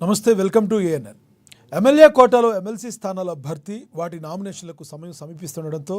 నమస్తే, welcome to ANN. MLA కోటాలో MLC స్థానాల భర్తీ, వాటి నామినేషన్లకు సమయం సమీపిస్తుండటంతో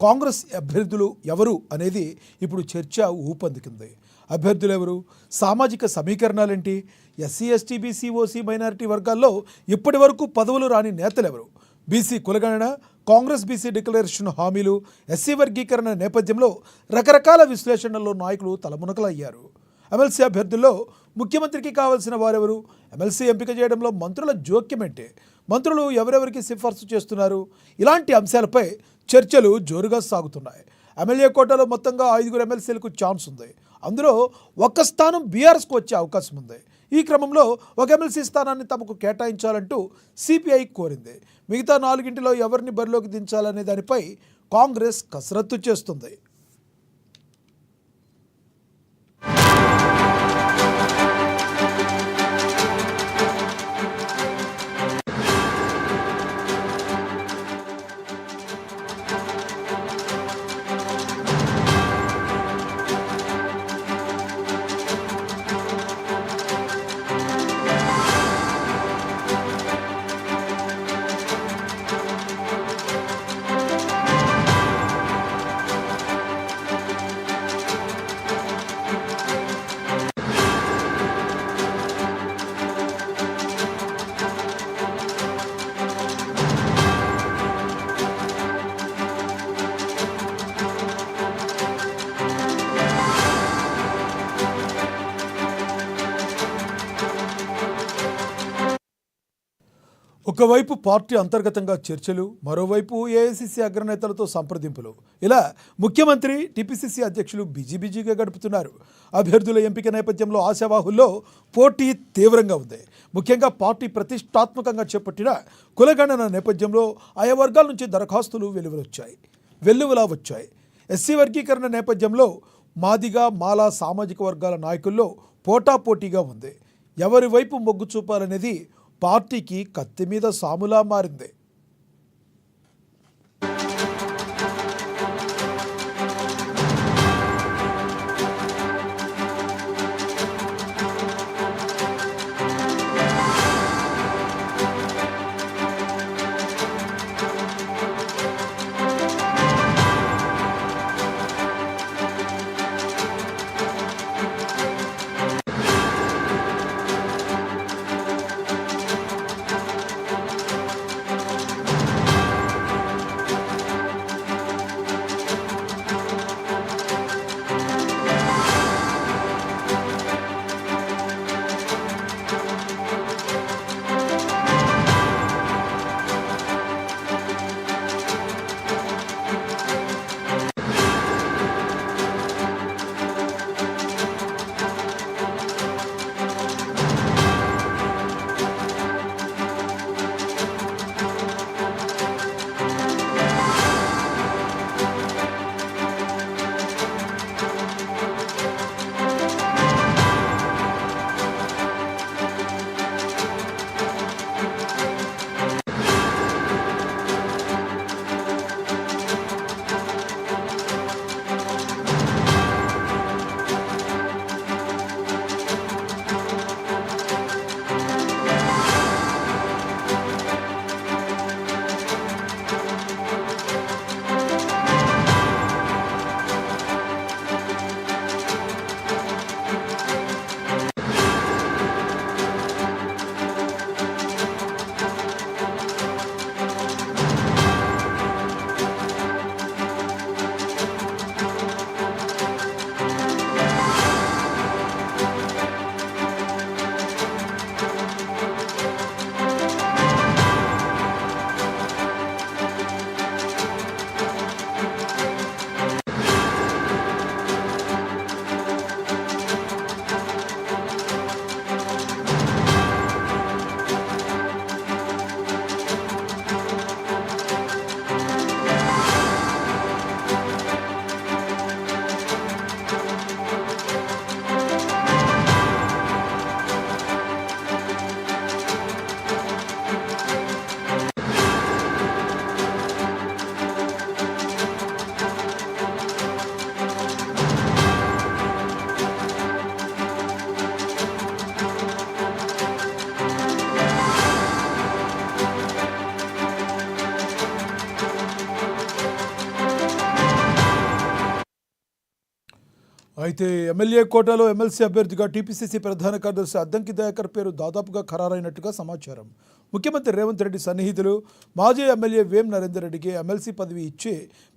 కాంగ్రెస్ అభ్యర్థులు ఎవరు అనేది ఇప్పుడు చర్చ ఊపందుకుంది. అభ్యర్థులు ఎవరు, సామాజిక సమీకరణాలేంటి, SC ST BC OC minority వర్గాల్లో ఇప్పటి వరకు పదవులు రాని నేతలు ఎవరు, బీసీ కులగణన, కాంగ్రెస్ బీసీ డిక్లరేషన్ హామీలు, ఎస్సీ వర్గీకరణ నేపథ్యంలో రకరకాల విశ్లేషణల్లో నాయకులు తలమునకలయ్యారు. ఎమ్మెల్సీ అభ్యర్థుల్లో ముఖ్యమంత్రికి కావాల్సిన వారెవరు, ఎమ్మెల్సీ ఎంపిక చేయడంలో మంత్రుల జోక్యం ఏంటి, మంత్రులు ఎవరెవరికి సిఫార్సు చేస్తున్నారు, ఇలాంటి అంశాలపై చర్చలు జోరుగా సాగుతున్నాయి. ఎమ్మెల్యే కోటాలో మొత్తంగా 5 ఎమ్మెల్సీలకు ఛాన్స్ ఉంది. అందులో ఒక్క స్థానం బీఆర్ఎస్కు వచ్చే అవకాశం ఉంది. ఈ క్రమంలో ఒక ఎమ్మెల్సీ స్థానాన్ని తమకు కేటాయించాలంటూ సిపిఐ కోరింది. మిగతా 4 ఎవరిని బరిలోకి దించాలనే దానిపై కాంగ్రెస్ కసరత్తు చేస్తుంది. ఒకవైపు పార్టీ అంతర్గతంగా చర్చలు, మరోవైపు ఏఐసిసి అగ్రనేతలతో సంప్రదింపులు, ఇలా ముఖ్యమంత్రి, టీపీసీసీ అధ్యక్షులు బిజీగా గడుపుతున్నారు. అభ్యర్థుల ఎంపిక నేపథ్యంలో ఆశావాహుల్లో పోటీ తీవ్రంగా ఉంది. ముఖ్యంగా పార్టీ ప్రతిష్టాత్మకంగా చేపట్టిన కులగణన నేపథ్యంలో ఆయా వర్గాల నుంచి దరఖాస్తులు వెల్లువలా వచ్చాయి. ఎస్సీ వర్గీకరణ నేపథ్యంలో మాదిగా, మాలా సామాజిక వర్గాల నాయకుల్లో పోటాపోటీగా ఉంది. ఎవరి వైపు మొగ్గు చూపాలనేది పార్టీకి కత్తి మీద సాములా మారింది. అయితే ఎమ్మెల్యే కోటాలో ఎమ్మెల్సీ అభ్యర్థిగా టీపీసీసీ ప్రధాన కార్యదర్శి అద్దంకి దయాకర్ పేరు దాదాపుగా ఖరారైనట్టుగా సమాచారం. ముఖ్యమంత్రి రేవంత్ రెడ్డి సన్నిహితులు మాజీ ఎమ్మెల్యే వేం నరేందర్ రెడ్డికి ఎమ్మెల్సీ పదవి ఇచ్చి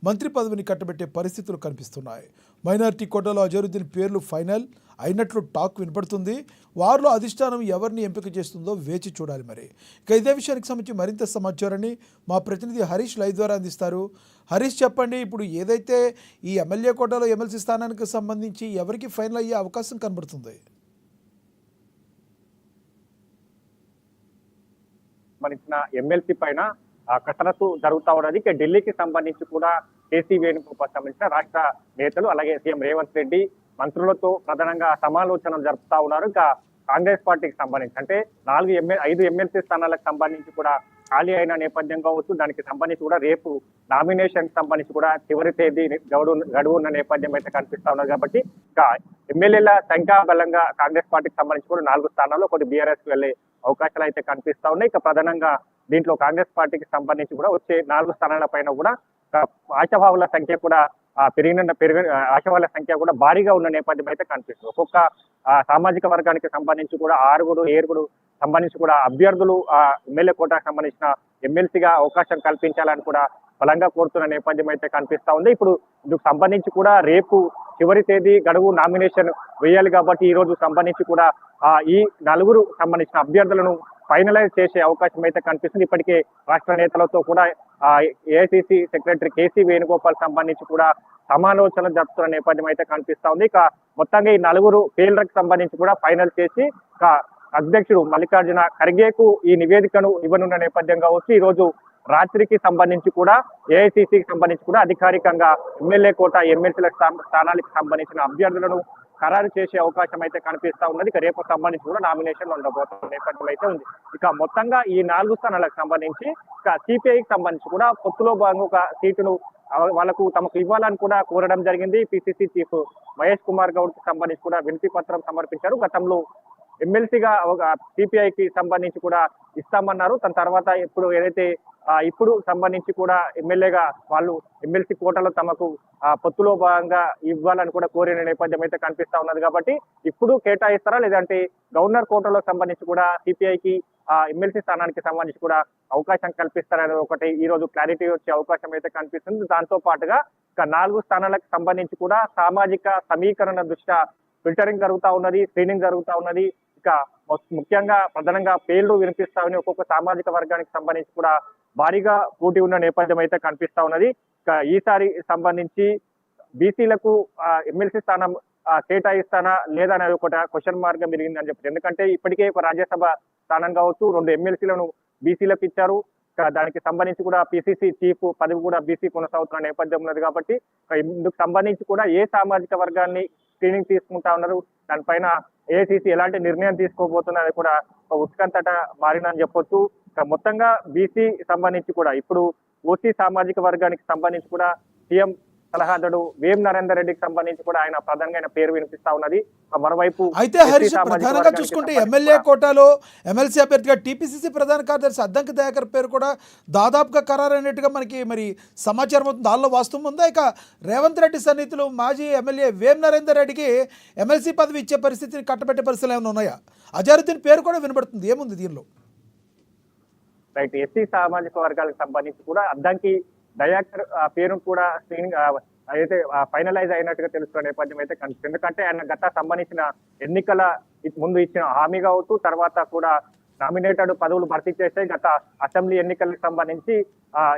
మంత్రి పదవిని కట్టబెట్టే పరిస్థితులు కనిపిస్తున్నాయి. మైనారిటీ కోటాలో అజరుద్దీన్ పేర్లు ఫైనల్ అయినట్లు టాక్ వినపడుతుంది. వారిలో అధిష్టానం ఎవరిని ఎంపిక చేస్తుందో వేచి చూడాలి. మరి ఇక ఇదే విషయానికి సంబంధించి మరింత సమాచారాన్ని మా ప్రతినిధి హరీష్ లైవ్ ద్వారా అందిస్తారు. హరీష్, చెప్పండి, ఇప్పుడు ఏదైతే ఈ ఎమ్మెల్యే కోటాలో ఎమ్మెల్సీ స్థానానికి సంబంధించి ఎవరికి ఫైనల్ అయ్యే అవకాశం కనబడుతుంది? సంబంధించిన ఎమ్మెల్సీ పైన కసరత్తు జరుగుతా ఉన్నది. ఇక ఢిల్లీకి సంబంధించి కూడా కేసీ వేణుగోపాల్ సంబంధించిన రాష్ట్ర నేతలు అలాగే సీఎం రేవంత్ రెడ్డి మంత్రులతో ప్రధానంగా సమాలోచనలు జరుపుతా ఉన్నారు. ఇంకా కాంగ్రెస్ పార్టీకి సంబంధించి అంటే 5 ఎమ్మెల్సీ స్థానాలకు సంబంధించి కూడా ఖాళీ అయిన నేపథ్యం కావచ్చు, దానికి సంబంధించి కూడా రేపు నామినేషన్ సంబంధించి కూడా చివరి తేదీ గడువు ఉన్న నేపథ్యం అయితే కనిపిస్తా ఉన్నది. కాబట్టి ఇంకా ఎమ్మెల్యేల సంఖ్యాబలంగా కాంగ్రెస్ పార్టీకి సంబంధించి కూడా 4 స్థానాల్లో ఒకటి బీఆర్ఎస్ వెళ్లే అవకాశాలు అయితే కనిపిస్తా ఉన్నాయి. ఇక ప్రధానంగా దీంట్లో కాంగ్రెస్ పార్టీకి సంబంధించి కూడా వచ్చే 4 స్థానాల పైన కూడా ఆశావాహుల సంఖ్య కూడా ఆశావాహుల సంఖ్య కూడా భారీగా ఉన్న నేపథ్యం అయితే కనిపిస్తుంది. ఒక్కొక్క సామాజిక వర్గానికి సంబంధించి కూడా 6 సంబంధించి కూడా అభ్యర్థులు ఎమ్మెల్యే కోటాకు సంబంధించిన ఎమ్మెల్సీగా అవకాశం కల్పించాలని కూడా బలంగా కోరుతున్న నేపథ్యం అయితే కనిపిస్తా ఉంది. ఇప్పుడు ఇందుకు సంబంధించి కూడా రేపు చివరి తేదీ గడువు నామినేషన్ వేయాలి. కాబట్టి ఈ రోజు సంబంధించి కూడా ఈ 4 సంబంధించిన అభ్యర్థులను ఫైనలైజ్ చేసే అవకాశం అయితే కనిపిస్తుంది. ఇప్పటికే రాష్ట్ర నేతలతో కూడా ఏఐసిసి సెక్రటరీ కేసీ వేణుగోపాల్ సంబంధించి కూడా సమాలోచనలు జరుపుతున్న నేపథ్యం అయితే కనిపిస్తా ఉంది. ఇక మొత్తంగా ఈ 4 పేర్లకు సంబంధించి కూడా ఫైనల్ చేసి ఇక అధ్యక్షుడు మల్లికార్జున ఖర్గేకు ఈ నివేదికను ఇవ్వనున్న నేపథ్యం కావచ్చు. ఈ రోజు రాత్రికి సంబంధించి కూడా ఏఐసిసికి సంబంధించి కూడా అధికారికంగా ఎమ్మెల్యే కోట ఎమ్మెల్సీల స్థానాలకు సంబంధించిన అభ్యర్థులను ఖరారు చేసే అవకాశం అయితే కనిపిస్తా ఉన్నది. ఇక రేపు సంబంధించి కూడా నామినేషన్ ఉండబోతున్న నేపథ్యం అయితే ఉంది. ఇక మొత్తంగా ఈ 4 స్థానాలకు సంబంధించి ఇక సిపిఐకి సంబంధించి కూడా పొత్తులో భాగంగా ఒక సీటును వాళ్ళకు తమకు ఇవ్వాలని కూడా కోరడం జరిగింది. పిసిసి చీఫ్ మహేష్ కుమార్ గౌడ్ కి సంబంధించి కూడా వినతి పత్రం సమర్పించారు. గతంలో ఎమ్మెల్సీగా సిపిఐకి సంబంధించి కూడా ఇస్తామన్నారు. దాని తర్వాత ఇప్పుడు సంబంధించి కూడా ఎమ్మెల్యేగా వాళ్ళు ఎమ్మెల్సీ కోటాలో తమకు పొత్తులో భాగంగా ఇవ్వాలని కూడా కోరిన నేపథ్యం అయితే కనిపిస్తా ఉన్నది. కాబట్టి ఇప్పుడు కేటాయిస్తారా లేదంటే గవర్నర్ కోటాలో సంబంధించి కూడా సిపిఐకి ఎమ్మెల్సీ స్థానానికి సంబంధించి కూడా అవకాశం కల్పిస్తారని ఒకటి ఈ రోజు క్లారిటీ వచ్చే అవకాశం అయితే కనిపిస్తుంది. దాంతో పాటుగా ఇక 4 స్థానాలకు సంబంధించి కూడా సామాజిక సమీకరణ దృష్ట్యా ఫిల్టరింగ్ జరుగుతా ఉన్నది, స్క్రీనింగ్ జరుగుతా ఉన్నది. ఇక ముఖ్యంగా ప్రధానంగా పేర్లు వినిపిస్తా ఉన్నాయి. ఒక్కొక్క సామాజిక వర్గానికి సంబంధించి కూడా భారీగా పోటీ ఉన్న నేపథ్యం అయితే కనిపిస్తా ఉన్నది. ఇక ఈసారి సంబంధించి బీసీలకు ఎమ్మెల్సీ స్థానం కేటాయిస్తానా లేదా అనేది ఒక క్వశ్చన్ మార్క్ మిరిగిందని చెప్పారు. ఎందుకంటే ఇప్పటికే ఒక రాజ్యసభ స్థానం కావచ్చు, 2 ఎమ్మెల్సీలను బీసీలకు ఇచ్చారు. దానికి సంబంధించి కూడా పిసిసి చీఫ్ పదవి కూడా బీసీ కొనసాగుతున్న నేపథ్యం ఉన్నది. కాబట్టి ఇందుకు సంబంధించి కూడా ఏ సామాజిక వర్గాన్ని స్క్రీనింగ్ తీసుకుంటా ఉన్నారు, దానిపైన ఏఐసిసి ఎలాంటి నిర్ణయం తీసుకోబోతున్నది కూడా ఉత్కంఠట మారిందని చెప్పొచ్చు. మొత్తంగా బీసీ సంబంధించి కూడా ఇప్పుడు ఓసీ సామాజిక వర్గానికి సంబంధించి కూడా సీఎం సలహాదారు వేం నరేందర్ రెడ్డికి సంబంధించి కూడా ఆయన ప్రధానంగా పేరు వినిపిస్తా ఉన్నది. మరోవైపు అయితే హరీష్, ప్రధానంగా చూసుకుంటే ఎమ్మెల్యే కోటాలో ఎమ్మెల్సీ అభ్యర్థిగా టీపీసీసీ ప్రధాన కార్యదర్శి అద్దంకి దయాకర్ పేరు కూడా దాదాపుగా ఖరారైనట్టుగా మనకి మరి సమాచారం అవుతుంది. దానిలో వాస్తవం ఉందా? ఇక రేవంత్ రెడ్డి సన్నిహితులు మాజీ ఎమ్మెల్యే వేం నరేందర్ రెడ్డికి ఎమ్మెల్సీ పదవి ఇచ్చే పరిస్థితిని కట్టబెట్టే పరిస్థితులు ఏమైనా ఉన్నాయా? అజరుద్దీన్ పేరు కూడా వినబడుతుంది, ఏముంది దీనిలో? రైట్, ఎస్సీ సామాజిక వర్గాలకు సంబంధించి కూడా అద్దంకి దయాకర్ పేరు కూడా స్క్రీనింగ్ అయితే ఫైనలైజ్ అయినట్టుగా తెలుస్తున్న నేపథ్యం అయితే కనిపిస్తుంది. ఎందుకంటే ఆయన గత సంబంధించిన ఎన్నికల ముందు ఇచ్చిన హామీ కావచ్చు, తర్వాత కూడా నామినేటెడ్ పదవులు భర్తీ చేస్తే గత అసెంబ్లీ ఎన్నికలకు సంబంధించి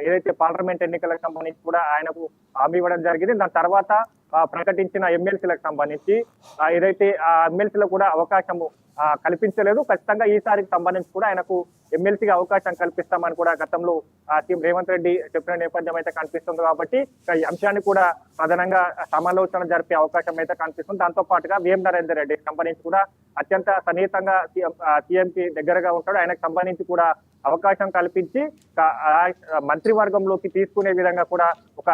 ఏదైతే పార్లమెంట్ ఎన్నికలకు సంబంధించి కూడా ఆయనకు హామీ ఇవ్వడం జరిగింది. దాని తర్వాత ప్రకటించిన ఎమ్మెల్సీలకు సంబంధించి ఏదైతే ఆ ఎమ్మెల్సీలో కూడా అవకాశము కల్పించలేదు. ఖచ్చితంగా ఈసారికి సంబంధించి కూడా ఆయనకు ఎమ్మెల్సీగా అవకాశం కల్పిస్తామని కూడా గతంలో సీఎం రేవంత్ రెడ్డి చెప్పిన నేపథ్యం అయితే కనిపిస్తుంది. కాబట్టి ఈ అంశాన్ని కూడా ప్రధానంగా సమాలోచన జరిపే అవకాశం అయితే కనిపిస్తుంది. దాంతో పాటుగా వేం నరేందర్ రెడ్డికి సంబంధించి కూడా అత్యంత సన్నిహితంగా సీఎంకి దగ్గరగా ఉంటాడు. ఆయనకు సంబంధించి కూడా అవకాశం కల్పించి మంత్రివర్గంలోకి తీసుకునే విధంగా కూడా ఒక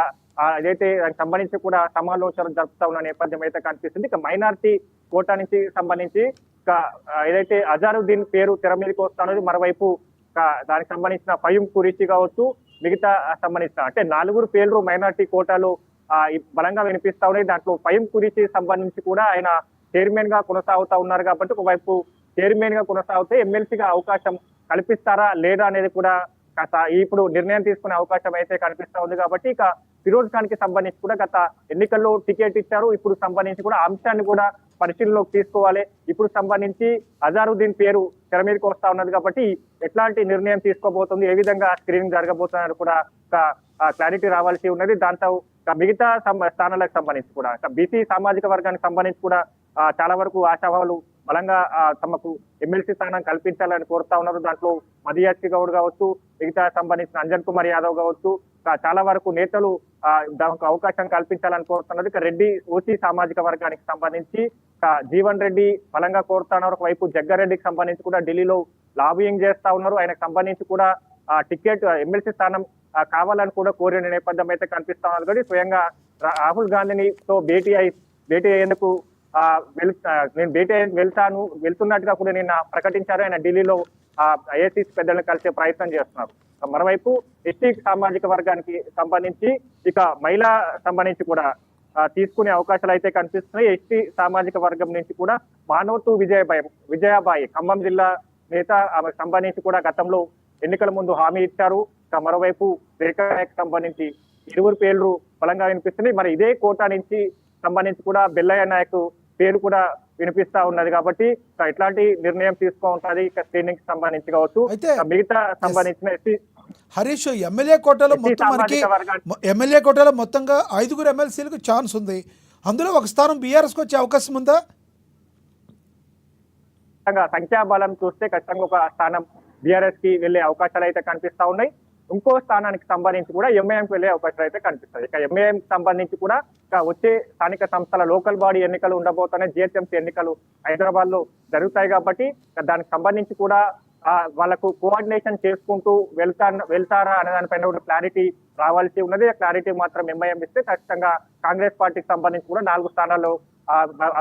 ఏదైతే దానికి సంబంధించి కూడా సమాలోచనలు జరుపుతా ఉన్న నేపథ్యం అయితే కనిపిస్తుంది. ఇక మైనారిటీ కోటా నుంచి సంబంధించి ఏదైతే అజరుద్దీన్ పేరు తెర మీదకి వస్తున్నది, మరోవైపు దానికి సంబంధించిన ఫయూమ్ ఖురేషీ కావచ్చు, మిగతా సంబంధించిన అంటే 4 పేర్లు మైనారిటీ కోటాలో బలంగా వినిపిస్తా ఉన్నాయి. దాంట్లో పైం కురిసి సంబంధించి కూడా ఆయన చైర్మన్ గా కొనసాగుతా ఉన్నారు కాబట్టి ఒకవైపు చైర్మన్ గా కొనసాగితే ఎమ్మెల్సీగా అవకాశం కల్పిస్తారా లేదా అనేది కూడా ఇప్పుడు నిర్ణయం తీసుకునే అవకాశం అయితే కనిపిస్తా ఉంది. కాబట్టి ఇక ఫిరోజ్ ఖాన్ కి సంబంధించి కూడా గత ఎన్నికల్లో టికెట్ ఇచ్చారు. ఇప్పుడు సంబంధించి కూడా అంశాన్ని కూడా పరిశీలనలోకి తీసుకోవాలి. ఇప్పుడు సంబంధించి అజారుద్దీన్ పేరు తెర మీదకి వస్తా ఉన్నది కాబట్టి ఎట్లాంటి నిర్ణయం తీసుకోబోతుంది, ఏ విధంగా స్క్రీనింగ్ జరగబోతున్నారు కూడా క్లారిటీ రావాల్సి ఉన్నది. దాంతో మిగతా స్థానాలకు సంబంధించి కూడా బీసీ సామాజిక వర్గానికి సంబంధించి కూడా చాలా వరకు ఆశావాలు బలంగా తమకు ఎమ్మెల్సీ స్థానం కల్పించాలని కోరుతా ఉన్నారు. దాంట్లో మదియాచి గౌడ్ కావచ్చు, మిగతా సంబంధించిన అంజన్ కుమార్ యాదవ్ కావచ్చు, చాలా వరకు నేతలు దానికి అవకాశం కల్పించాలని కోరుతున్నారు. ఇక రెడ్డి ఓసీ సామాజిక వర్గానికి సంబంధించి జీవన్ రెడ్డి బలంగా కోరుతున్నారు. ఒకవైపు జగ్గారెడ్డికి సంబంధించి కూడా ఢిల్లీలో లాబియింగ్ చేస్తా ఉన్నారు. ఆయనకు సంబంధించి కూడా టికెట్ ఎమ్మెల్సీ స్థానం కావాలని కూడా కోరిన నేపథ్యం అయితే కనిపిస్తా ఉన్నారు. కాబట్టి స్వయంగా రాహుల్ గాంధీతో భేటీ అయ్యేందుకు నేను వెళ్తున్నట్టుగా కూడా నిన్న ప్రకటించారు. ఆయన ఢిల్లీలో ఐఏసీసీ పెద్దలను కలిసే ప్రయత్నం చేస్తున్నారు. మరోవైపు ఎస్టీ సామాజిక వర్గానికి సంబంధించి ఇక మహిళా సంబంధించి కూడా తీసుకునే అవకాశాలు అయితే కనిపిస్తున్నాయి. ఎస్టీ సామాజిక వర్గం నుంచి కూడా మానవతు విజయాబాయి ఖమ్మం జిల్లా నేత ఆమెకు సంబంధించి కూడా గతంలో ఎన్నికల ముందు హామీ ఇచ్చారు. ఇక మరోవైపు రేఖాకి సంబంధించి ఇరువురు పేర్లు బలంగా వినిపిస్తున్నాయి. మరి ఇదే కోటా నుంచి సంబంధించి కూడా బెల్లయ్య నాయక్ పేరు కూడా వినిపిస్తా ఉన్నది. కాబట్టి ఎట్లాంటి నిర్ణయం తీసుకుంటుంది స్క్రీనింగ్ సంబంధించి కావచ్చు, మిగతా సంబంధించిన హరీష్ ఎమ్మెల్యే కోటాలో మొత్తంగా 5 ఎమ్మెల్సీలకు ఛాన్స్ ఉంది. అందులో ఒక స్థానం బీఆర్ఎస్ కు వచ్చే అవకాశం ఉందా? సంఖ్యాబలం చూస్తే ఖచ్చితంగా ఒక స్థానం బీఆర్ఎస్ కి వెళ్లే అవకాశాలు అయితే కనిపిస్తా ఉన్నాయి. ఇంకో స్థానానికి సంబంధించి కూడా ఎంఐఎంకి వెళ్లే అవకాశాలు అయితే కనిపిస్తాయి. ఇక ఎంఐఎం సంబంధించి కూడా వచ్చే స్థానిక సంస్థల లోకల్ బాడీ ఎన్నికలు ఉండబోతున్నాయి. జిహెచ్ఎంసీ ఎన్నికలు హైదరాబాద్ లో జరుగుతాయి కాబట్టి దానికి సంబంధించి కూడా వాళ్ళకు కోఆర్డినేషన్ చేసుకుంటూ వెళ్తారా అనే దానిపైన కూడా క్లారిటీ రావాల్సి ఉన్నది. ఆ క్లారిటీ మాత్రం ఎంఐఎం ఇస్తే ఖచ్చితంగా కాంగ్రెస్ పార్టీకి సంబంధించి కూడా 4 స్థానాల్లో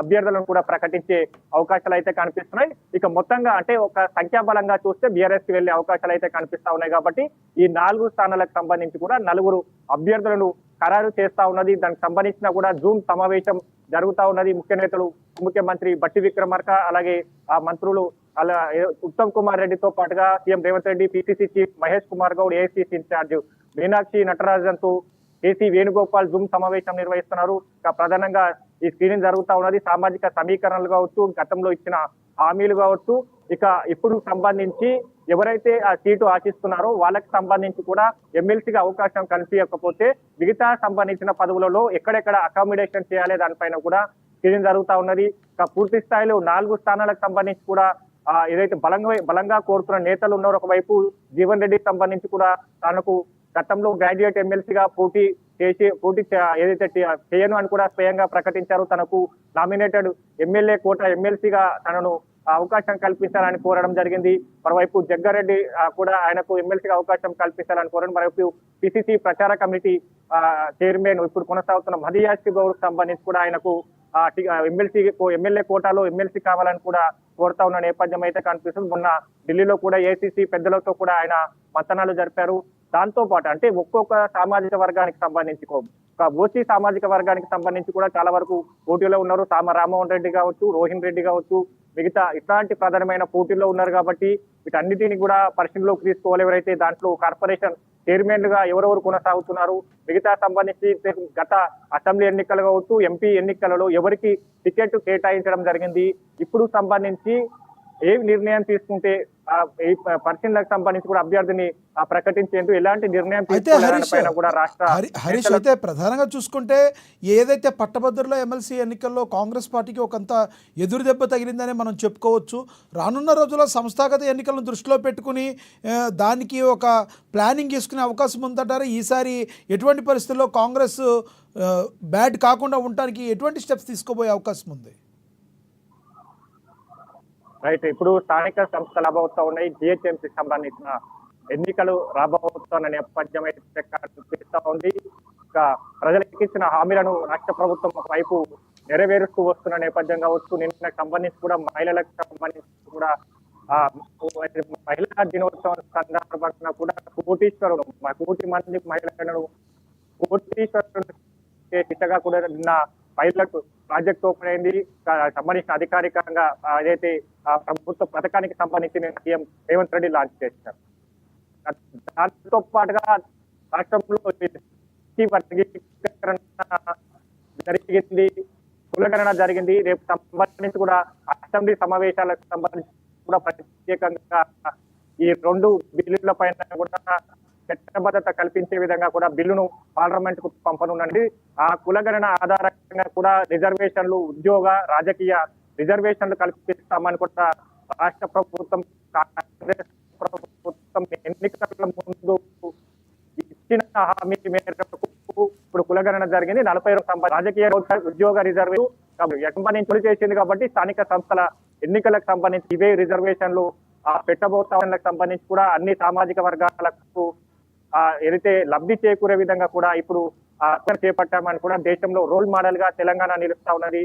అభ్యర్థులను కూడా ప్రకటించే అవకాశాలు అయితే కనిపిస్తున్నాయి. ఇక మొత్తంగా అంటే ఒక సంఖ్యాబలంగా చూస్తే బీఆర్ఎస్ కి వెళ్లే అవకాశాలు అయితే కనిపిస్తా ఉన్నాయి. కాబట్టి ఈ 4 స్థానాలకు సంబంధించి కూడా 4 అభ్యర్థులను ఖరారు చేస్తా ఉన్నది. దానికి సంబంధించిన కూడా జూమ్ సమావేశం జరుగుతా ఉన్నది. ముఖ్య నేతలు ముఖ్యమంత్రి బట్టి విక్రమార్క, అలాగే ఆ మంత్రులు ఉత్తమ్ కుమార్ రెడ్డితో పాటుగా CM Revanth Reddy, PCC chief Mahesh Kumar Goud, AICC in charge Meenakshi Natarajan తో కేసీ వేణుగోపాల్ జూమ్ సమావేశం నిర్వహిస్తున్నారు. ప్రధానంగా ఈ స్క్రీనింగ్ జరుగుతా ఉన్నది. సామాజిక సమీకరణలు కావచ్చు, గతంలో ఇచ్చిన హామీలు కావచ్చు, ఇక ఇప్పుడు సంబంధించి ఎవరైతే ఆ సీటు ఆశిస్తున్నారో వాళ్ళకి సంబంధించి కూడా ఎమ్మెల్సీగా అవకాశం కల్పించకపోతే మిగతా సంబంధించిన పదవులలో ఎక్కడెక్కడ అకామిడేషన్ చేయాలి దానిపైన కూడా స్క్రీనింగ్ జరుగుతా ఉన్నది. ఇక పూర్తి స్థాయిలో 4 స్థానాలకు సంబంధించి కూడా ఏదైతే బలంగా కోరుతున్న నేతలు ఉన్నారో, ఒకవైపు జీవన్ రెడ్డికి సంబంధించి కూడా తనకు గతంలో గ్రాడ్యుయేట్ ఎమ్మెల్సీగా పోటీ ఏదైతే చేయను అని కూడా స్వయంగా ప్రకటించారు. తనకు నామినేటెడ్ ఎమ్మెల్యే కోట ఎమ్మెల్సీగా తనను అవకాశం కల్పించాలని కోరడం జరిగింది. మరోవైపు జగ్గారెడ్డి కూడా ఆయనకు ఎమ్మెల్సీగా అవకాశం కల్పించాలని కోరడం. మరోవైపు పిసిసి ప్రచార కమిటీ చైర్మన్ ఇప్పుడు కొనసాగుతున్న మదియాచి గౌడ్ సంబంధించి కూడా ఆయనకు ఎమ్మెల్యే కోటాలో ఎమ్మెల్సీ కావాలని కూడా కోరుతా ఉన్న నేపథ్యం అయితే కనిపిస్తుంది. మొన్న ఢిల్లీలో కూడా ఏసీసీ పెద్దలతో కూడా ఆయన మంతనాలు జరిపారు. దాంతో పాటు అంటే ఒక్కొక్క సామాజిక వర్గానికి సంబంధించి ఓసీ సామాజిక వర్గానికి సంబంధించి కూడా చాలా వరకు పోటీలో ఉన్నారు. రామ్మోహన్ రెడ్డి కావచ్చు, రోహిన్ రెడ్డి కావచ్చు, మిగతా ఇట్లాంటి ప్రధానమైన పోటీల్లో ఉన్నారు. కాబట్టి వీటన్నిటిని కూడా పరిశీలనలోకి తీసుకోవాలి. ఎవరైతే దాంట్లో కార్పొరేషన్ చైర్మన్లుగా ఎవరెవరు కొనసాగుతున్నారు, మిగతా సంబంధించి గత అసెంబ్లీ ఎన్నికలు కావచ్చు, ఎంపీ ఎన్నికలలో ఎవరికి టికెట్ కేటాయించడం జరిగింది, ఇప్పుడు సంబంధించి ఏ నిర్ణయం తీసుకుంటే ఈ పరిశీలనకు సంబంధించి కూడా అభ్యర్థిని ప్రకటించేందుకు ఎలాంటి నిర్ణయం తీసుకోవాలనే కూడా హరీష్ అయితే ప్రధానంగా చూసుకుంటే ఏదైతే పట్టభద్రుల ఎమ్మెల్సీ ఎన్నికల్లో కాంగ్రెస్ పార్టీకి ఒకంత ఎదురు దెబ్బ తగిలిందని మనం చెప్పుకోవచ్చు. రానున్న రోజుల్లో సంస్థాగత ఎన్నికలను దృష్టిలో పెట్టుకుని దానికి ఒక ప్లానింగ్ చేసుకునే అవకాశం ఉందంటారు. ఈసారి ఎటువంటి పరిస్థితుల్లో కాంగ్రెస్ బ్యాడ్ కాకుండా ఉండటానికి ఎటువంటి స్టెప్స్ తీసుకోబోయే అవకాశం ఉంది? రైట్, ఇప్పుడు స్థానిక సంస్థలు రాబోతా ఉన్నాయి. జిహెచ్ఎంసీ సంబంధించిన ఎన్నికలు రాబోతున్న నేపథ్యం అయితే కనిపిస్తా ఉంది. ఇంకా ప్రజలకు ఇచ్చిన హామీలను రాష్ట్ర ప్రభుత్వం వైపు నెరవేరుస్తూ వస్తున్న నేపథ్యం కావచ్చు. నిన్న సంబంధించి కూడా మహిళలకు సంబంధించి కూడా మహిళా దినోత్సవం సందర్భంగా కూడా కోటి మంది మహిళలను కోటీశ్వరులు చేసే దిశగా కూడా నిన్న పైలట్ ప్రాజెక్ట్ ఓపెన్ అయింది. సంబంధించిన అధికారికంగా ఏదైతే ప్రభుత్వ పథకానికి సంబంధించిన సీఎం రేవంత్ రెడ్డి లాంచ్ చేశారు. దాంతో పాటుగా రాష్ట్రంలో వర్గీకరణ జరిగింది, కులగణన జరిగింది. రేపు సంబంధించి కూడా అసెంబ్లీ సమావేశాలకు సంబంధించి కూడా ప్రత్యేకంగా ఈ 2 బిల్లుల పైన కూడా చట్టబద్ధత కల్పించే విధంగా కూడా బిల్లును పార్లమెంట్ కు పంపనున్నది. ఆ కులగణన ఆధారంగా కూడా రిజర్వేషన్లు, ఉద్యోగ రాజకీయ రిజర్వేషన్లు కల్పిస్తామని కూడా రాష్ట్ర ప్రభుత్వం, కాంగ్రెస్ ప్రభుత్వం ఎన్నికల ముందు ఇచ్చిన హామీ మేరకు ఇప్పుడు కులగణన జరిగింది. 40 రాజకీయ ఉద్యోగ రిజర్వేషన్ సంబంధించి చేసింది కాబట్టి స్థానిక సంస్థల ఎన్నికలకు సంబంధించి ఇవే రిజర్వేషన్లు పెట్టబోతానికి సంబంధించి కూడా అన్ని సామాజిక వర్గాలకు ఏదైతే లబ్ధి చేకూరే విధంగా కూడా ఇప్పుడు చేపట్టామని కూడా దేశంలో రోల్ మోడల్ గా తెలంగాణ నిలుస్తా ఉన్నది.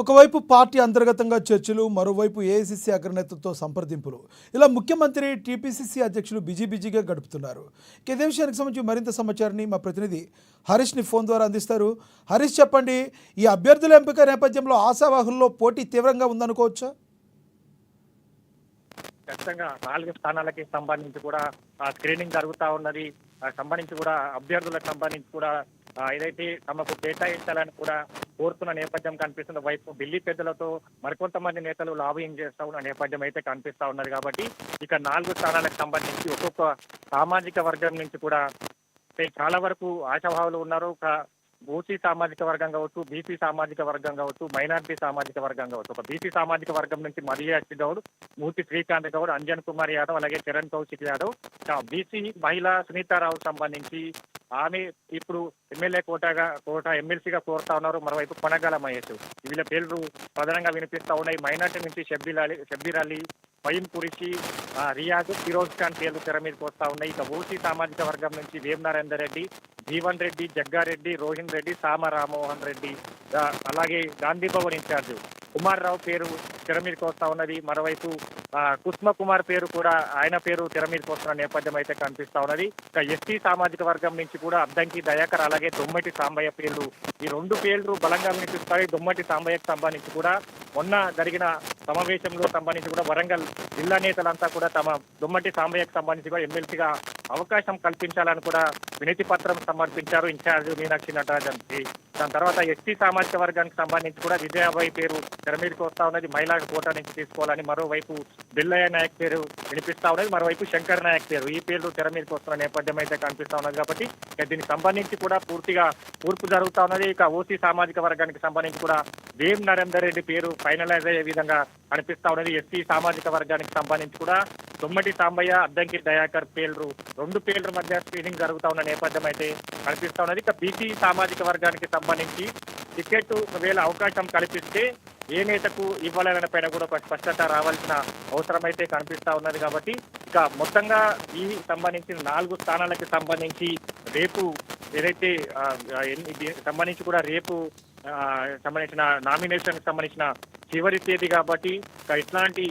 ఒకవైపు పార్టీ అంతర్గతంగా చర్చలు, మరోవైపు ఏఐసిసి అగ్రనేతలతో సంప్రదింపులు, ఇలా ముఖ్యమంత్రి, టీపీసీసీ అధ్యక్షులు బిజీగా గడుపుతున్నారు. ఇదే విషయానికి సంబంధించి మరింత సమాచారాన్ని మా ప్రతినిధి హరీష్ని ఫోన్ ద్వారా అందిస్తారు. హరీష్, చెప్పండి, ఈ అభ్యర్థుల ఎంపిక నేపథ్యంలో ఆశావాహుల్లో పోటీ తీవ్రంగా ఉందనుకోవచ్చా? ఖచ్చితంగా 4 స్థానాలకి సంబంధించి కూడా స్క్రీనింగ్ జరుగుతూ ఉన్నది. సంబంధించి కూడా అభ్యర్థులకు సంబంధించి కూడా ఏదైతే తమకు కేటాయించాలని కూడా కోరుతున్న నేపథ్యం కనిపిస్తున్న వైపు ఢిల్లీ పెద్దలతో మరికొంతమంది నేతలు లాబింగ్ చేస్తా ఉన్న నేపథ్యం అయితే కనిపిస్తా ఉన్నది. కాబట్టి ఇక 4 స్థానాలకు సంబంధించి ఒక్కొక్క సామాజిక వర్గం నుంచి కూడా చాలా వరకు ఆశాభావులు ఉన్నారు. ఓసీ సామాజిక వర్గం కావచ్చు, బీసీ సామాజిక వర్గం కావచ్చు, మైనార్టీ సామాజిక వర్గం కావచ్చు. ఒక బీసీ సామాజిక వర్గం నుంచి మరియాక్షి గౌడ్, మూర్తి శ్రీకాంత్ గౌడ్, అంజన్ కుమార్ యాదవ్, అలాగే కిరణ్ కౌశిక్ యాదవ్. బీసీ మహిళ సునీతారావు సంబంధించి ఆమె ఇప్పుడు ఎమ్మెల్యే కోట ఎమ్మెల్సీగా కోరుతా ఉన్నారు. మరోవైపు కొనగల మహేష్, వీళ్ళ పేర్లు ప్రధానంగా వినిపిస్తా ఉన్నాయి. మైనార్టీ నుంచి షబ్బీర్ అలీ, ఫయీం కురిషి, రియాజ్, ఫిరోజ్ ఖాన్ పేర్లు తెర మీదకి వస్తా ఉన్నాయి. ఇక ఓసీ సామాజిక వర్గం నుంచి వేమనారాయణ రెడ్డి, జీవన్ రెడ్డి, జగ్గారెడ్డి, రోహిన్ రెడ్డి, సామ రామ్మోహన్ రెడ్డి, అలాగే గాంధీ భవన్ ఇన్ఛార్జ్ కుమార్ రావు పేరు తెర మీదకి వస్తా ఉన్నది. మరోవైపు కుస్మ కుమార్ పేరు కూడా, ఆయన పేరు తెర మీదకి వస్తున్న నేపథ్యం అయితే కనిపిస్తా ఉన్నది. ఇక ఎస్టీ సామాజిక వర్గం నుంచి కూడా అద్దంకి దయాకర్, అలాగే దొమ్మటి సాంబయ్య పేర్లు, ఈ 2 పేర్లు బలంగా వినిపిస్తాయి. దొమ్మటి సాంబయ్యకు సంబంధించి కూడా మొన్న జరిగిన సమావేశంలో సంబంధించి కూడా వరంగల్ జిల్లా నేతలంతా కూడా తమ దొమ్మటి సాంబయ్యకు సంబంధించి కూడా ఎమ్మెల్సీగా అవకాశం కల్పించాలని కూడా వినతి పత్రం సమర్పించారు ఇన్ఛార్జ్ మీనాక్షి నటరాజన్కి. దాని తర్వాత ఎస్టీ సామాజిక వర్గానికి సంబంధించి కూడా విజయాబాయి పేరు తెర మీదకి వస్తా ఉన్నది. మహిళా కోటా నుంచి తీసుకోవాలని. మరోవైపు బిల్లయ్య నాయక్ పేరు వినిపిస్తా ఉన్నది. మరోవైపు శంకర్ నాయక్ పేరు, ఈ పేర్లు తెర మీదకి వస్తున్న నేపథ్యం అయితే కనిపిస్తా ఉన్నది. కాబట్టి దీనికి సంబంధించి కూడా పూర్తిగా కూర్పు జరుగుతా ఉన్నది. ఇక ఓసీ సామాజిక వర్గానికి సంబంధించి కూడా వేం నరేందర్ రెడ్డి పేరు ఫైనలైజ్ అయ్యే విధంగా కనిపిస్తా ఉన్నది. ఎస్టీ సామాజిక వర్గానికి సంబంధించి కూడా దొమ్మటి సాంబయ్య, అద్దంకి దయాకర్ పేర్లు, 2 పేర్ల మధ్య స్క్రీనింగ్ జరుగుతా ఉన్న నేపథ్యం అయితే కనిపిస్తా ఉన్నది. ఇక బీసీ సామాజిక వర్గానికి సంబంధించి టికెట్ ఒకవేళ అవకాశం కల్పిస్తే ఏ నేతకు ఇవ్వాలనే పైన కూడా ఒక స్పష్టత రావాల్సిన అవసరం అయితే కనిపిస్తా ఉన్నది. కాబట్టి ఇక మొత్తంగా ఈ సంబంధించిన 4 స్థానాలకు సంబంధించి రేపు ఏదైతే దీనికి సంబంధించి కూడా రేపు సంబంధించిన నామినేషన్ సంబంధించిన చివరి తేదీ కాబట్టి ఇట్లాంటి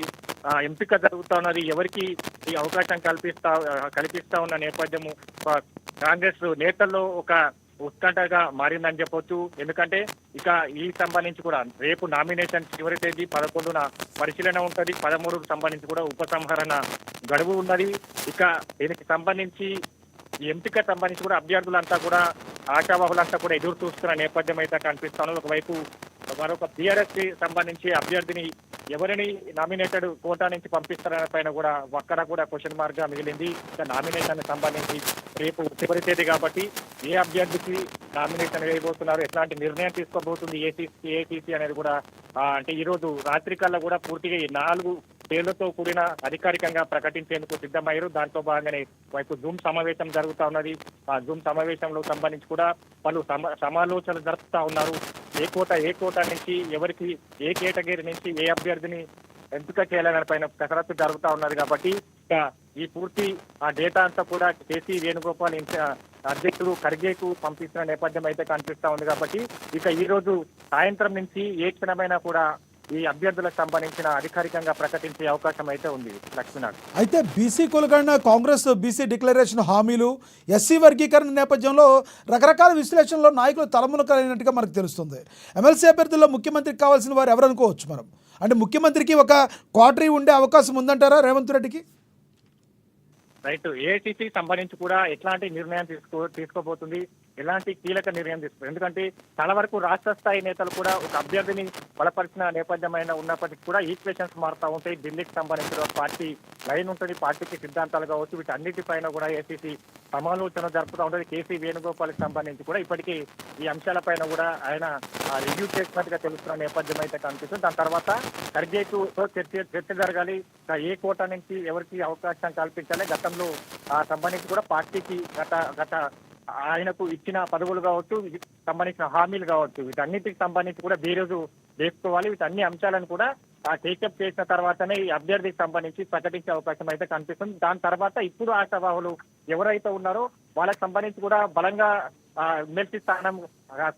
ఎంపిక జరుగుతా ఉన్నది ఎవరికి ఈ అవకాశం కల్పిస్తా ఉన్న నేపథ్యము కాంగ్రెస్ నేతల్లో ఒక ఉత్కంఠగా మారిందని చెప్పొచ్చు. ఎందుకంటే ఇక ఈ సంబంధించి కూడా రేపు నామినేషన్ చివరి తేదీ 11న పరిశీలన ఉంటది. 13కు సంబంధించి కూడా ఉపసంహరణ గడువు ఉన్నది. ఇక దీనికి సంబంధించి ఈ ఎంపిక సంబంధించి కూడా అభ్యర్థులంతా కూడా ఆశావాహులంతా కూడా ఎదురు చూస్తున్న నేపథ్యం అయితే కనిపిస్తాను. ఒకవైపు మరొక బీఆర్ఎస్ కి సంబంధించి అభ్యర్థిని ఎవరిని నామినేటెడ్ కోటా నుంచి పంపిస్తారనే పైన కూడా అక్కడ కూడా క్వశ్చన్ మార్క్ గా మిగిలింది. ఇక నామినేషన్ సంబంధించి రేపు చివరి తేదీ కాబట్టి ఏ అభ్యర్థికి నామినేషన్ వేయబోతున్నారు, ఎట్లాంటి నిర్ణయం తీసుకోబోతుంది ఏఐసీసీ అనేది కూడా అంటే ఈ రోజు రాత్రి కల్లా కూడా పూర్తిగా ఈ 4 పేర్లతో కూడిన అధికారికంగా ప్రకటించేందుకు సిద్ధమయ్యారు. దాంతో భాగంగానే వైపు జూమ్ సమావేశం జరుగుతా ఉన్నది. ఆ జూమ్ సమావేశంలో సంబంధించి కూడా పలు సమాలోచనలు జరుపుతా ఉన్నారు. ఏ కోట నుంచి ఎవరికి, ఏ కేటగిరీ నుంచి ఏ అభ్యర్థిని ఎంపిక చేయాలనే పైన కసరత్తు జరుగుతా ఉన్నది. కాబట్టి ఇక ఈ పూర్తి ఆ డేటా అంతా కూడా కేసీ వేణుగోపాల్ అధ్యక్షుడు ఖర్గేకు పంపిస్తున్న నేపథ్యం అయితే కనిపిస్తా ఉంది. కాబట్టి ఇక ఈ రోజు సాయంత్రం నుంచి ఏ క్షణమైనా కూడా ఈ అభ్యర్థులకు సంబంధించిన అధికారికంగా ప్రకటించే అవకాశం అయితే ఉంది. లక్ష్మీనాథ్, అయితే బీసీ కులగణ కాంగ్రెస్ బీసీ డిక్లరేషన్ హామీలు, ఎస్సీ వర్గీకరణ నేపథ్యంలో రకరకాల విశ్లేషణలో నాయకులు తలమునకలైనట్టుగా మనకు తెలుస్తుంది. ఎమ్మెల్సీ అభ్యర్థుల్లో ముఖ్యమంత్రికి కావాల్సిన వారు ఎవరు అనుకోవచ్చు మనం? అంటే ముఖ్యమంత్రికి ఒక క్వార్టరీ ఉండే అవకాశం ఉందంటారా రేవంత్ రెడ్డికి? రైట్. ఏఐసీసీ సంబంధించి కూడా ఎట్లాంటి నిర్ణయం తీసుకోబోతుంది, ఎలాంటి కీలక నిర్ణయం తీసుకుంటారు? ఎందుకంటే చాలా వరకు రాష్ట్ర స్థాయి నేతలు కూడా ఒక అభ్యర్థిని బలపరిచిన నేపథ్యమైన ఉన్నప్పటికీ కూడా ఈక్వేషన్స్ మారుతూ ఉంటాయి. ఢిల్లీకి సంబంధించిన పార్టీ లైన్ ఉంటుంది, పార్టీకి సిద్ధాంతాలు కావచ్చు, వీటన్నిటిపైన కూడా ఏఐసీసీ సమాలోచన జరుపుతూ ఉంటుంది. కేసీ వేణుగోపాల్కి సంబంధించి కూడా ఇప్పటికీ ఈ అంశాలపైన కూడా ఆయన రివ్యూ చేసినట్టుగా తెలుస్తున్న నేపథ్యం అయితే కనిపిస్తుంది. దాని తర్వాత ఖర్గేకు చర్చ జరగాలి. ఏ కోట నుంచి ఎవరికి అవకాశం కల్పించాలి, గతంలో సంబంధించి కూడా పార్టీకి గత ఆయనకు ఇచ్చిన పదవులు కావచ్చు, సంబంధించిన హామీలు కావచ్చు, వీటన్నిటికి సంబంధించి కూడా బీరోజు వేసుకోవాలి. వీటన్ని అంశాలను కూడా టేకప్ చేసిన తర్వాతనే ఈ అభ్యర్థికి సంబంధించి ప్రకటించే అవకాశం అయితే కనిపిస్తుంది. దాని తర్వాత ఇప్పుడు ఆశావాహులు ఎవరైతే ఉన్నారో వాళ్ళకి సంబంధించి కూడా బలంగా ఎమ్మెల్సీ స్థానం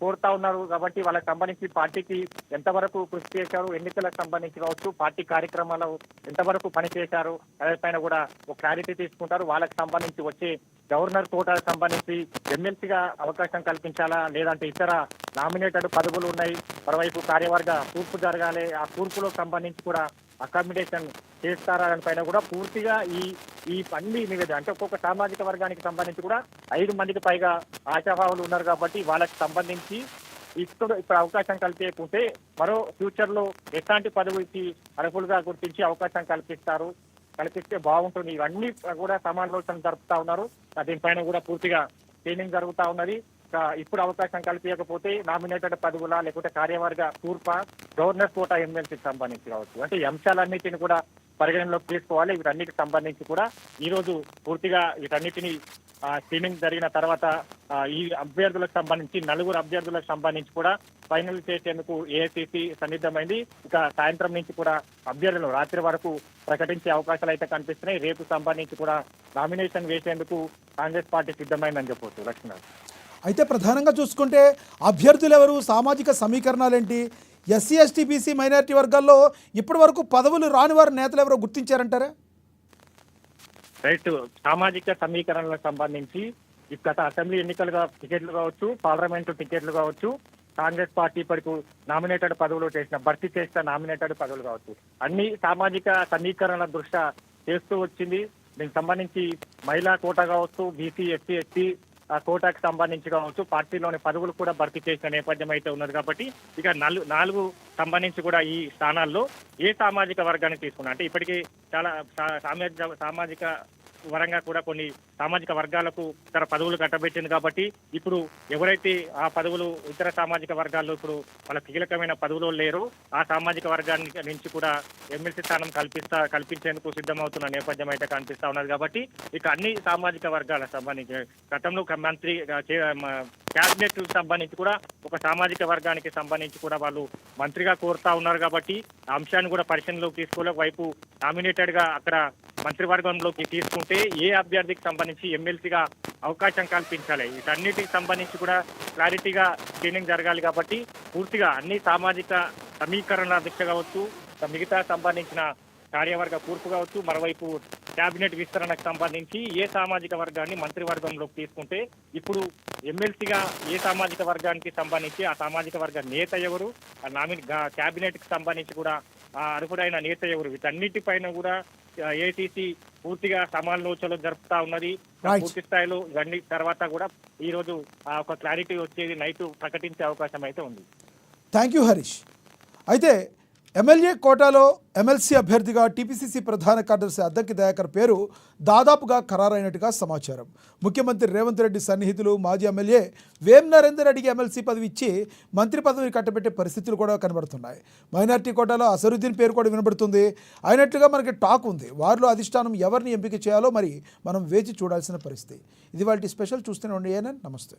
కోరుతా ఉన్నారు. కాబట్టి వాళ్ళకి సంబంధించి పార్టీకి ఎంతవరకు కృషి చేశారు, ఎన్నికలకు సంబంధించి కావచ్చు, పార్టీ కార్యక్రమాలు ఎంతవరకు పనిచేశారు పైన కూడా ఒక క్లారిటీ తీసుకుంటారు. వాళ్ళకి సంబంధించి వచ్చే గవర్నర్ కోటాకు సంబంధించి ఎమ్మెల్సీగా అవకాశం కల్పించాలా, లేదంటే ఇతర నామినేటెడ్ పదవులు ఉన్నాయి, మరోవైపు కార్యవర్గ కూర్పు జరగాలి, ఆ కూర్పులో సంబంధించి కూడా అకామిడేషన్ చేస్తారా అని పైన కూడా పూర్తిగా ఈ అన్ని నివేదిక అంటే ఒక్కొక్క సామాజిక వర్గానికి సంబంధించి కూడా 5 మందికి పైగా ఆశావాహులు ఉన్నారు. కాబట్టి వాళ్ళకి సంబంధించి ఇప్పుడు అవకాశం కల్పించకుంటే మరో ఫ్యూచర్ లో ఎట్లాంటి పదవి ఇచ్చి అర్హులుగా గుర్తించి అవకాశం కల్పిస్తే బాగుంటుంది. ఇవన్నీ కూడా సమాలోచన జరుపుతా ఉన్నారు. దీనిపైన కూడా పూర్తిగా ట్రైనింగ్ జరుగుతా ఉన్నది. ఇప్పుడు అవకాశం కల్పించకపోతే నామినేటెడ్ పదవుల లేకుంటే కార్యవర్గ కూర్ప, గవర్నర్ కోటా ఎమ్మెల్సీకి సంబంధించి కావచ్చు, అంటే ఈ అంశాలన్నిటిని కూడా పరిగణనలోకి తీసుకోవాలి. వీటన్నిటికి సంబంధించి కూడా ఈ రోజు పూర్తిగా వీటన్నిటిని స్క్రీనింగ్ జరిగిన తర్వాత ఈ అభ్యర్థులకు సంబంధించి 4 అభ్యర్థులకు సంబంధించి కూడా ఫైనల్ చేసేందుకు ఏఐసీసీ సన్నిద్ధమైంది. ఇక సాయంత్రం నుంచి కూడా అభ్యర్థులు రాత్రి వరకు ప్రకటించే అవకాశాలు అయితే కనిపిస్తున్నాయి. రేపు సంబంధించి కూడా నామినేషన్ వేసేందుకు కాంగ్రెస్ పార్టీ సిద్ధమైందని చెప్పవచ్చు. లక్ష్మణ్, అయితే ప్రధానంగా చూసుకుంటే అభ్యర్థులు ఎవరు, సామాజిక సమీకరణాలేంటి, ఎస్సీ ఎస్టీ బీసీ మైనారిటీ వర్గాల్లో ఇప్పటి వరకు పదవులు రాని వారి నేతలు ఎవరో గుర్తించారంటారా? రైట్. సామాజిక సమీకరణలకు సంబంధించి గత అసెంబ్లీ ఎన్నికలుగా టికెట్లు కావచ్చు, పార్లమెంటు టికెట్లు కావచ్చు, కాంగ్రెస్ పార్టీ ఇప్పటికు నామినేటెడ్ పదవులు భర్తీ చేసిన నామినేటెడ్ పదవులు కావచ్చు, అన్ని సామాజిక సమీకరణల దృష్ట్యా చేస్తూ వచ్చింది. దీనికి సంబంధించి మహిళా కోటా కావచ్చు, బీసీ ఎస్సీ ఎస్టీ కోటాకు సంబంధించి కావచ్చు, పార్టీలోని పదవులు కూడా భర్తీ చేసిన నేపథ్యం అయితే ఉన్నది. కాబట్టి ఇక 4 సంబంధించి కూడా ఈ స్థానాల్లో ఏ సామాజిక వర్గాన్ని తీసుకున్నా అంటే ఇప్పటికీ చాలా సామాజిక పరంగా కూడా కొన్ని సామాజిక వర్గాలకు ఇతర పదవులు కట్టబెట్టింది. కాబట్టి ఇప్పుడు ఎవరైతే ఆ పదవులు ఇతర సామాజిక వర్గాల్లో ఇప్పుడు వాళ్ళ కీలకమైన పదవులు లేరో ఆ సామాజిక వర్గానికి నుంచి కూడా ఎమ్మెల్సీ స్థానం కల్పించేందుకు సిద్ధమవుతున్న నేపథ్యం అయితే కనిపిస్తా ఉన్నది. కాబట్టి ఇక అన్ని సామాజిక వర్గాలకు సంబంధించి గతంలో మంత్రి క్యాబినెట్ సంబంధించి కూడా ఒక సామాజిక వర్గానికి సంబంధించి కూడా వాళ్ళు మంత్రిగా కోరుతా ఉన్నారు. కాబట్టి ఆ అంశాన్ని కూడా పరిశీలనలోకి తీసుకోలేక వైపు నామినేటెడ్ గా అక్కడ మంత్రివర్గంలోకి తీసుకుంటే ఏ అభ్యర్థికి సంబంధించి సంబంధించి ఎమ్మెల్సీగా అవకాశం కల్పించాలి. వీటన్నిటికి సంబంధించి కూడా క్లారిటీగా స్క్రీనింగ్ జరగాలి. కాబట్టి పూర్తిగా అన్ని సామాజిక సమీకరణల దిశ కావచ్చు, మిగతా సంబంధించిన కార్యవర్గ కూర్పు కావచ్చు, మరోవైపు కేబినెట్ విస్తరణకు సంబంధించి ఏ సామాజిక వర్గాన్ని మంత్రివర్గంలోకి తీసుకుంటే ఇప్పుడు ఎమ్మెల్సీగా ఏ సామాజిక వర్గానికి సంబంధించి ఆ సామాజిక వర్గ నేత ఎవరు, కేబినెట్ కి సంబంధించి కూడా ఆ అర్హుడైన నేత ఎవరు, వీటన్నిటిపైన కూడా ఏఐటీసీ పూర్తిగా సమాలోచనలు జరుపుతా ఉన్నది. పూర్తి స్థాయిలో ఇవన్నీ తర్వాత కూడా ఈ రోజు ఒక క్లారిటీ వచ్చేది నైట్ ప్రకటించే అవకాశం అయితే ఉంది. Thank you Harish. అయితే ఎమ్మెల్యే కోటాలో ఎమ్మెల్సీ అభ్యర్థిగా టీపీసీసీ ప్రధాన కార్యదర్శి అద్దంకి దయాకర్ పేరు దాదాపుగా ఖరారైనట్టుగా సమాచారం. ముఖ్యమంత్రి రేవంత్ రెడ్డి సన్నిహితులు మాజీ ఎమ్మెల్యే వేం నరేందర్ రెడ్డికి ఎమ్మెల్సీ పదవి ఇచ్చి మంత్రి పదవిని కట్టబెట్టే పరిస్థితులు కూడా కనబడుతున్నాయి. మైనార్టీ కోటాలో అసరుద్దీన్ పేరు కూడా వినబడుతుంది. అయినట్లుగా మనకి టాక్ ఉంది. వారిలో అధిష్టానం ఎవరిని ఎంపిక చేయాలో మరి మనం వేచి చూడాల్సిన పరిస్థితి. ఇది వాళ్ళ స్పెషల్. చూస్తూనే ఉండి ఏఎన్ఎన్. నమస్తే.